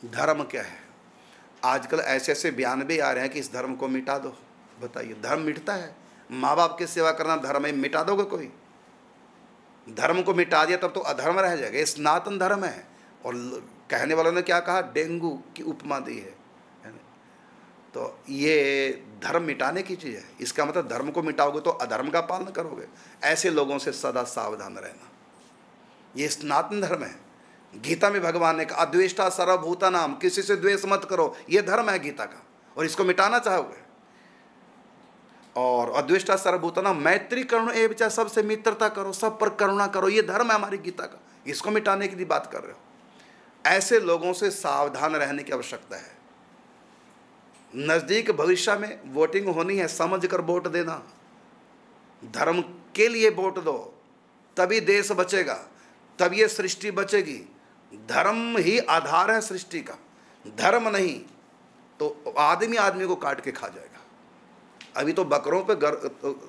धर्म क्या है? आजकल ऐसे ऐसे बयान भी आ रहे हैं कि इस धर्म को मिटा दो। बताइए, धर्म मिटता है? माँ बाप की सेवा करना धर्म है, मिटा दोगे कोई? धर्म को मिटा दिया तब तो अधर्म रह जाएगा। ये सनातन धर्म है। और कहने वालों ने क्या कहा? डेंगू की उपमा दी है ना? तो ये धर्म मिटाने की चीज़ है। इसका मतलब धर्म को मिटाओगे तो अधर्म का पालन करोगे। ऐसे लोगों से सदा सावधान रहना। ये सनातन धर्म है। गीता में भगवान ने कहा अद्वेष्टा सर्वभूतानाम, किसी से द्वेष मत करो। ये धर्म है गीता का, और इसको मिटाना चाहोगे। और अद्वेष्टा सर्वभूतानाम मैत्री करुण एवं च, सबसे मित्रता करो, सब पर करुणा करो। ये धर्म है हमारी गीता का। इसको मिटाने की बात कर रहे हो। ऐसे लोगों से सावधान रहने की आवश्यकता है। नजदीक भविष्य में वोटिंग होनी है, समझ कर वोट देना। धर्म के लिए वोट दो, तभी देश बचेगा, तब ये सृष्टि बचेगी। धर्म ही आधार है सृष्टि का। धर्म नहीं तो आदमी आदमी को काट के खा जाएगा। अभी तो बकरों पे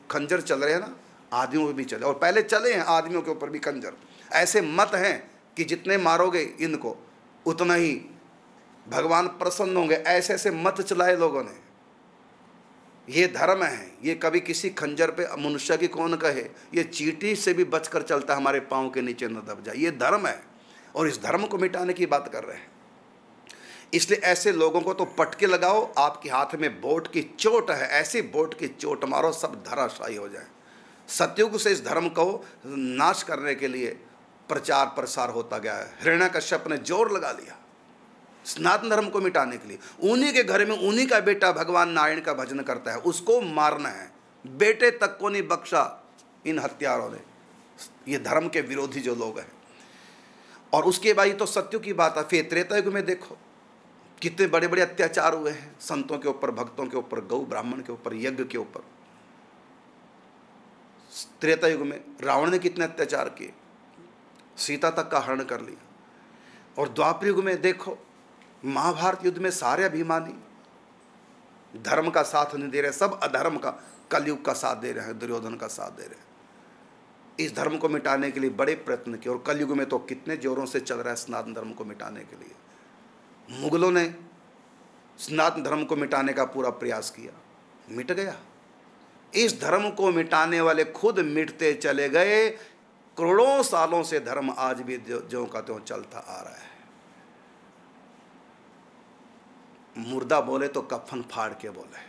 खंजर चल रहे हैं ना, आदमियों पे भी चले, और पहले चले हैं आदमियों के ऊपर भी खंजर। ऐसे मत हैं कि जितने मारोगे इनको उतना ही भगवान प्रसन्न होंगे। ऐसे ऐसे मत चलाए लोगों ने। ये धर्म है। ये कभी किसी खंजर पे मनुष्य की कौन कहे, ये चींटी से भी बचकर चलता, हमारे पाँव के नीचे न दब जाए। ये धर्म है, और इस धर्म को मिटाने की बात कर रहे हैं। इसलिए ऐसे लोगों को तो पटके लगाओ। आपके हाथ में वोट की चोट है, ऐसी वोट की चोट मारो सब धराशायी हो जाए। सतयुग से इस धर्म को नाश करने के लिए प्रचार प्रसार होता गया है। हिरण्यकश्यप ने जोर लगा लिया सनातन धर्म को मिटाने के लिए। उन्हीं के घर में उन्हीं का बेटा भगवान नारायण का भजन करता है, उसको मारना है। बेटे तक को नहीं बख्शा इन हत्यारों ने, ये धर्म के विरोधी जो लोग हैं। और उसके बाद तो सत्युग की बात है। फिर त्रेता युग में देखो कितने बड़े बड़े अत्याचार हुए हैं संतों के ऊपर, भक्तों के ऊपर, गौ ब्राह्मण के ऊपर, यज्ञ के ऊपर। त्रेता युग में रावण ने कितने अत्याचार किए, सीता तक का हरण कर लिया। और द्वापर युग में देखो महाभारत युद्ध में सारे अभिमानी धर्म का साथ नहीं दे रहे, सब अधर्म का, कलयुग का साथ दे रहे हैं, दुर्योधन का साथ दे रहे हैं। इस धर्म को मिटाने के लिए बड़े प्रयत्न किए। और कलयुग में तो कितने जोरों से चल रहा है सनातन धर्म को मिटाने के लिए। मुगलों ने सनातन धर्म को मिटाने का पूरा प्रयास किया, मिट गया। इस धर्म को मिटाने वाले खुद मिटते चले गए। करोड़ों सालों से धर्म आज भी ज्यों का त्यों चलता आ रहा है। मुर्दा बोले तो कफन फाड़ के बोले।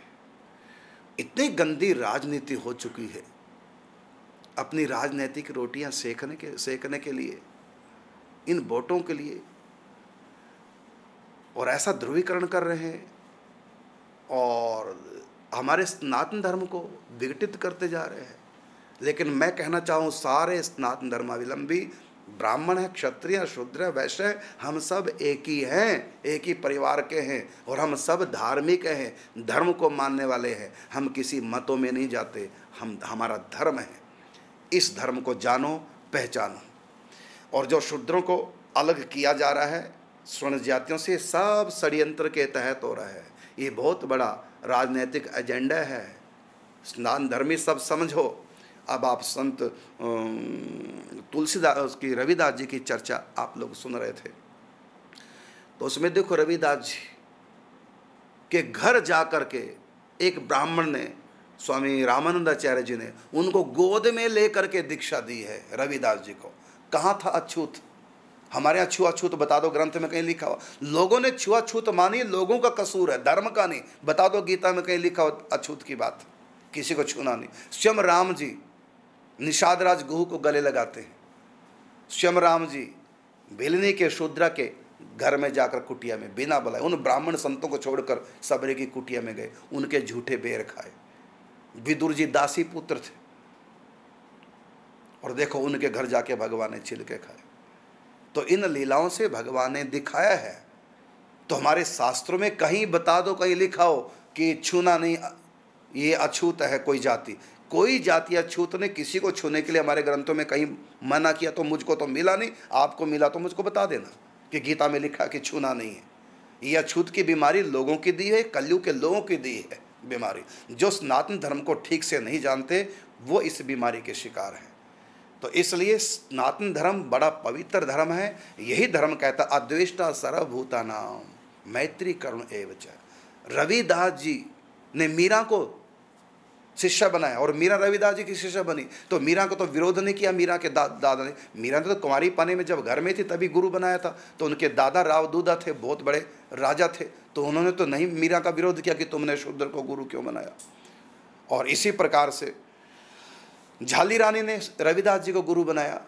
इतनी गंदी राजनीति हो चुकी है। अपनी राजनीतिक रोटियां सेकने के लिए, इन वोटों के लिए, और ऐसा ध्रुवीकरण कर रहे हैं और हमारे सनातन धर्म को विघटित करते जा रहे हैं। लेकिन मैं कहना चाहूँ सारे सनातन धर्मावलंबी, ब्राह्मण है, क्षत्रिय, शूद्र, वैश्य, हम सब एक ही हैं, एक ही परिवार के हैं। और हम सब धार्मिक हैं, धर्म को मानने वाले हैं। हम किसी मतों में नहीं जाते, हमारा धर्म है। इस धर्म को जानो, पहचानो। और जो शूद्रों को अलग किया जा रहा है स्वर्ण जातियों से, सब षड्यंत्र के तहत हो रहा है। ये बहुत बड़ा राजनीतिक एजेंडा है। स्नान धर्मी सब समझो। अब आप संत तुलसीदास की, रविदास जी की चर्चा आप लोग सुन रहे थे, तो उसमें देखो रविदास जी के घर जाकर के एक ब्राह्मण ने, स्वामी रामानंदाचार्य जी ने उनको गोद में लेकर के दीक्षा दी है रविदास जी को। कहाँ था अछूत? हमारे यहाँ छुआछूत बता दो, ग्रंथ में कहीं लिखा हो? लोगों ने छुआछूत मानी, लोगों का कसूर है, धर्म का नहीं। बता दो गीता में कहीं लिखा हो अछूत की बात? किसी को छूना नहीं। स्वयं राम जी निषाद राज गुहू को गले लगाते हैं। स्वयं राम जी भिलनी के शूद्रा के घर में जाकर कुटिया में बिना बुलाए उन ब्राह्मण संतों को छोड़कर सबरे की कुटिया में गए, उनके झूठे बेर खाए। विदुर जी दासी पुत्र थे, और देखो उनके घर जाके भगवान ने छिलके खाए। तो इन लीलाओं से भगवान ने दिखाया है। तो हमारे शास्त्रों में कहीं बता दो, कहीं लिखा हो कि छूना नहीं, ये अछूत है कोई जाति। कोई जाति अछूत ने किसी को छूने के लिए हमारे ग्रंथों में कहीं मना किया तो मुझको तो मिला नहीं। आपको मिला तो मुझको बता देना कि गीता में लिखा कि छूना नहीं है। ये अछूत की बीमारी लोगों की दी है, कलयुग के लोगों की दी है बीमारी। जो सनातन धर्म को ठीक से नहीं जानते वो इस बीमारी के शिकार हैं। तो इसलिए सनातन धर्म बड़ा पवित्र धर्म है। यही धर्म कहता अद्वेष्टा सर्वभूतानाम। मैत्री करुण एवच। रविदास जी ने मीरा को शिष्य बनाया और मीरा रविदास जी की शिष्य बनी, तो मीरा को तो विरोध नहीं किया मीरा के दादा ने। मीरा ने तो कुंवारी पाने में जब घर में थी तभी गुरु बनाया था, तो उनके दादा राव दूधा थे, बहुत बड़े राजा थे, तो उन्होंने तो नहीं मीरा का विरोध किया कि तुमने शूद्र को गुरु क्यों बनाया। और इसी प्रकार से झाली रानी ने रविदास जी को गुरु बनाया,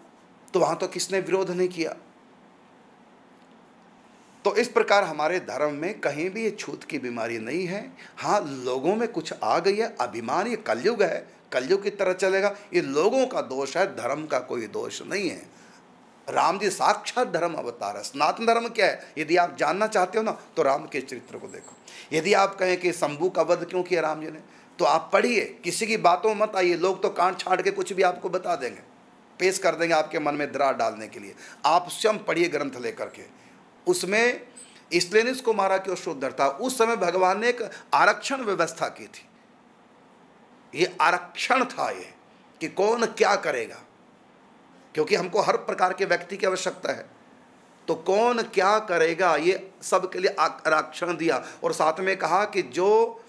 तो वहाँ तो किसने विरोध नहीं किया। तो इस प्रकार हमारे धर्म में कहीं भी ये छूत की बीमारी नहीं है। हाँ, लोगों में कुछ आ गई है अभिमान, ये कलयुग है, कलयुग की तरह चलेगा, ये लोगों का दोष है, धर्म का कोई दोष नहीं है। राम जी साक्षात धर्म अवतार है। सनातन धर्म क्या है, यदि आप जानना चाहते हो ना तो राम के चरित्र को देखो। यदि आप कहें कि शंभू का वध क्यों किया राम जी ने, तो आप पढ़िए, किसी की बातों में मत आइए। लोग तो कांट छाट के कुछ भी आपको बता देंगे, पेश कर देंगे आपके मन में दरार डालने के लिए। आप स्वयं पढ़िए ग्रंथ लेकर के। उसमें स्लेनिस को मारा क्यों शूद्र था, उस समय भगवान ने एक आरक्षण व्यवस्था की थी। ये आरक्षण था ये कि कौन क्या करेगा, क्योंकि हमको हर प्रकार के व्यक्ति की आवश्यकता है, तो कौन क्या करेगा ये सब के लिए आरक्षण दिया। और साथ में कहा कि जो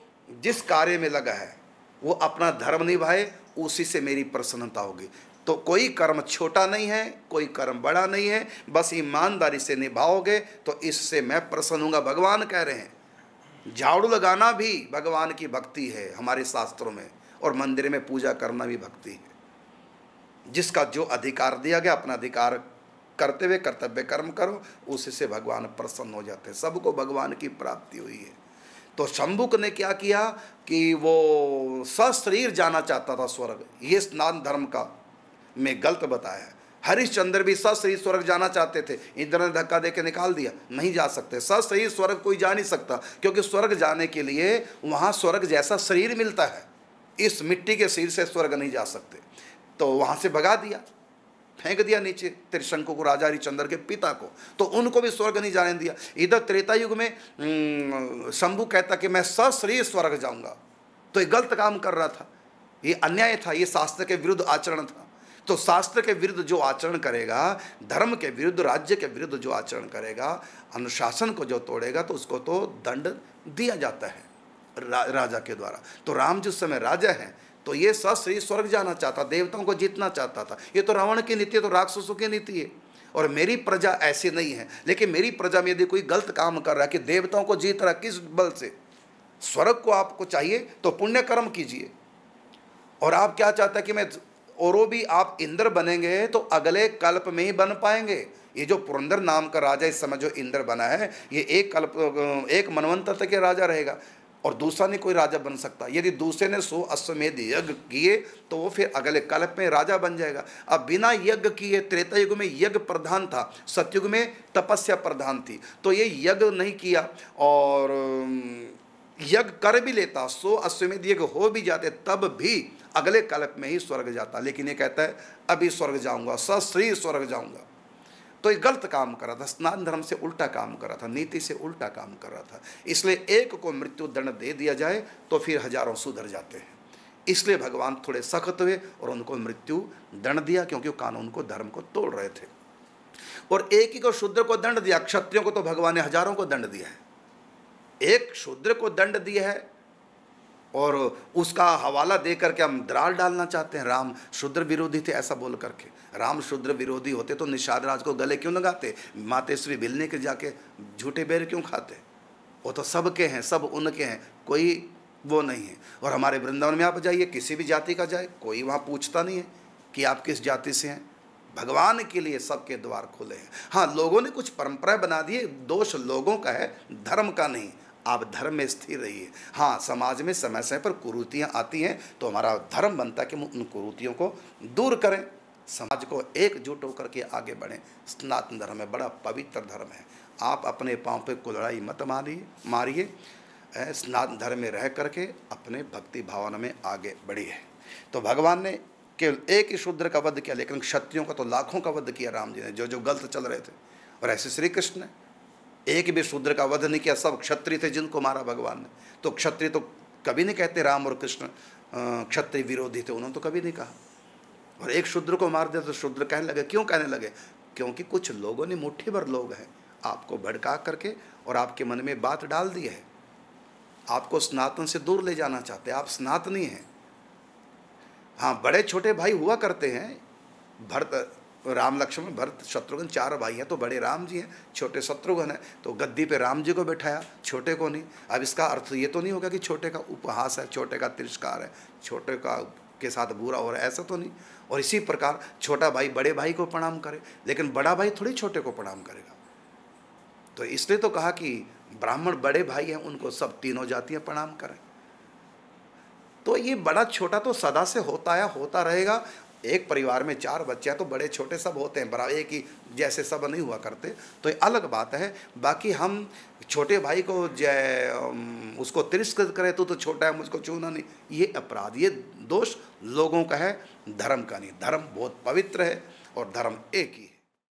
जिस कार्य में लगा है वो अपना धर्म निभाए, उसी से मेरी प्रसन्नता होगी। तो कोई कर्म छोटा नहीं है, कोई कर्म बड़ा नहीं है, बस ईमानदारी से निभाओगे तो इससे मैं प्रसन्न हूँगा। भगवान कह रहे हैं झाड़ू लगाना भी भगवान की भक्ति है हमारे शास्त्रों में, और मंदिर में पूजा करना भी भक्ति है। जिसका जो अधिकार दिया गया अपना अधिकार करते हुए कर्तव्य कर्म करो, उसी से भगवान प्रसन्न हो जाते हैं। सबको भगवान की प्राप्ति हुई है। तो शंभुक ने क्या किया कि वो सशरीर जाना चाहता था स्वर्ग, ये स्नान धर्म का में गलत बताया है। हरिश्चंद्र भी सशरीर स्वर्ग जाना चाहते थे, इंद्र ने धक्का देके निकाल दिया, नहीं जा सकते। सशरीर स्वर्ग कोई जा नहीं सकता, क्योंकि स्वर्ग जाने के लिए वहाँ स्वर्ग जैसा शरीर मिलता है, इस मिट्टी के शरीर से स्वर्ग नहीं जा सकते। तो वहाँ से भगा दिया, फेंक दिया नीचे त्रिशंकु को, राजा हरिश्चंद्र के पिता को, तो उनको भी स्वर्ग नहीं जाने दिया। इधर त्रेता युग में शंभु कहता कि मैं सशरीर स्वर्ग जाऊंगा, तो ये गलत काम कर रहा था, ये अन्याय था, ये शास्त्र के विरुद्ध आचरण था। तो शास्त्र के विरुद्ध जो आचरण करेगा, धर्म के विरुद्ध, राज्य के विरुद्ध जो आचरण करेगा, अनुशासन को जो तोड़ेगा, तो उसको तो दंड दिया जाता है राजा के द्वारा। तो राम जिस समय राजा हैं, तो ये सशरीर स्वर्ग जाना चाहता, देवताओं को जीतना चाहता था। ये तो रावण की नीति है, तो राक्षसों की नीति है। और मेरी प्रजा ऐसी नहीं है, लेकिन मेरी प्रजा में यदि कोई गलत काम कर रहा है कि देवताओं को जीत रहा है, किस बल से? स्वर्ग को आपको चाहिए तो पुण्य कर्म कीजिए। और आप क्या चाहता है कि मैं, और वो भी आप इंद्र बनेंगे तो अगले कल्प में ही बन पाएंगे। ये जो पुरंदर नाम का राजा इस समय जो इंद्र बना है, ये एक कल्प, एक मनवंतर तक के राजा रहेगा, और दूसरा नहीं कोई राजा बन सकता। यदि दूसरे ने 100 अश्वमेध यज्ञ किए तो वो फिर अगले कल्प में राजा बन जाएगा। अब बिना यज्ञ किए, त्रेता युग में यज्ञ प्रधान था, सतयुग में तपस्या प्रधान थी, तो ये यज्ञ नहीं किया, और यज्ञ कर भी लेता, 100 अश्वमेध यज्ञ हो भी जाते, तब भी अगले कल्प में ही स्वर्ग जाता। लेकिन ये कहता है अभी स्वर्ग जाऊंगा, सशरीर स्वर्ग जाऊंगा। तो ये गलत काम कर रहा था, स्नान धर्म से उल्टा काम कर रहा था, नीति से उल्टा काम कर रहा था। इसलिए एक को मृत्यु दंड दे दिया जाए तो फिर हजारों सुधर जाते हैं। इसलिए भगवान थोड़े सख्त हुए और उनको मृत्यु दंड दिया, क्योंकि वो कानून को, धर्म को तोड़ रहे थे। और एक ही को शूद्र को दंड दिया, क्षत्रियों को तो भगवान ने हजारों को दंड दिया है। एक शूद्र को दंड दिया है और उसका हवाला दे करके हम दरार डालना चाहते हैं, राम शूद्र विरोधी थे ऐसा बोल करके। राम शूद्र विरोधी होते तो निषाद राज को गले क्यों लगाते, मातेश्वरी भिलने के जाके झूठे बेर क्यों खाते? वो तो सबके हैं, सब उनके हैं, कोई वो नहीं है। और हमारे वृंदावन में आप जाइए, किसी भी जाति का जाए, कोई वहाँ पूछता नहीं है कि आप किस जाति से हैं। भगवान के लिए सबके द्वार खुले हैं। हाँ, लोगों ने कुछ परंपराएं बना दी है, दोष लोगों का है, धर्म का नहीं। आप धर्म में स्थिर रहिए। हाँ, समाज में समय समय पर कुरीतियाँ आती हैं, तो हमारा धर्म बनता है कि उन कुरीतियों को दूर करें, समाज को एकजुट होकर के आगे बढ़ें। सनातन धर्म है, बड़ा पवित्र धर्म है। आप अपने पाँव पे कुल्हाड़ी मत मारिए। सनातन धर्म में रह करके अपने भक्ति भावना में आगे बढ़िए। तो भगवान ने केवल एक ही शूद्र का वध किया, लेकिन क्षत्रियों का तो लाखों का वध किया राम जी ने, जो जो गलत चल रहे थे। और ऐसे श्री कृष्ण ने एक भी शूद्र का वध नहीं किया, सब क्षत्रिय थे जिनको मारा भगवान ने। तो क्षत्रिय तो कभी नहीं कहते राम और कृष्ण क्षत्रिय विरोधी थे, उन्होंने तो कभी नहीं कहा। और एक शूद्र को मार दिया तो शूद्र कहने लगे, क्यों कहने लगे? क्योंकि कुछ लोगों ने, मुट्ठी भर लोग हैं, आपको भड़का करके और आपके मन में बात डाल दी है, आपको सनातन से दूर ले जाना चाहते हैं, आप सनातनी हैं। हाँ, बड़े छोटे भाई हुआ करते हैं, भरत, राम लक्ष्मण भरत शत्रुघ्न 4 भाई हैं, तो बड़े राम जी हैं, छोटे शत्रुघ्न हैं, तो गद्दी पे राम जी को बैठाया, छोटे को नहीं। अब इसका अर्थ ये तो नहीं होगा कि छोटे का उपहास है, छोटे का तिरस्कार है, छोटे का के साथ बुरा हो रहा है, ऐसा तो नहीं। और इसी प्रकार छोटा भाई बड़े भाई को प्रणाम करे, लेकिन बड़ा भाई थोड़ी छोटे को प्रणाम करेगा। तो इसलिए तो कहा कि ब्राह्मण बड़े भाई हैं, उनको सब तीनों जातियाँ प्रणाम करें। तो ये बड़ा छोटा तो सदा से होता है, होता रहेगा। एक परिवार में 4 बच्चे हैं तो बड़े छोटे सब होते हैं, बराबर एक ही जैसे सब नहीं हुआ करते, तो ये अलग बात है। बाकी हम छोटे भाई को उसको तिरस्कृत करें, तो छोटा है मुझको छूना नहीं, ये अपराध, ये दोष लोगों का है, धर्म का नहीं। धर्म बहुत पवित्र है और धर्म एक ही है।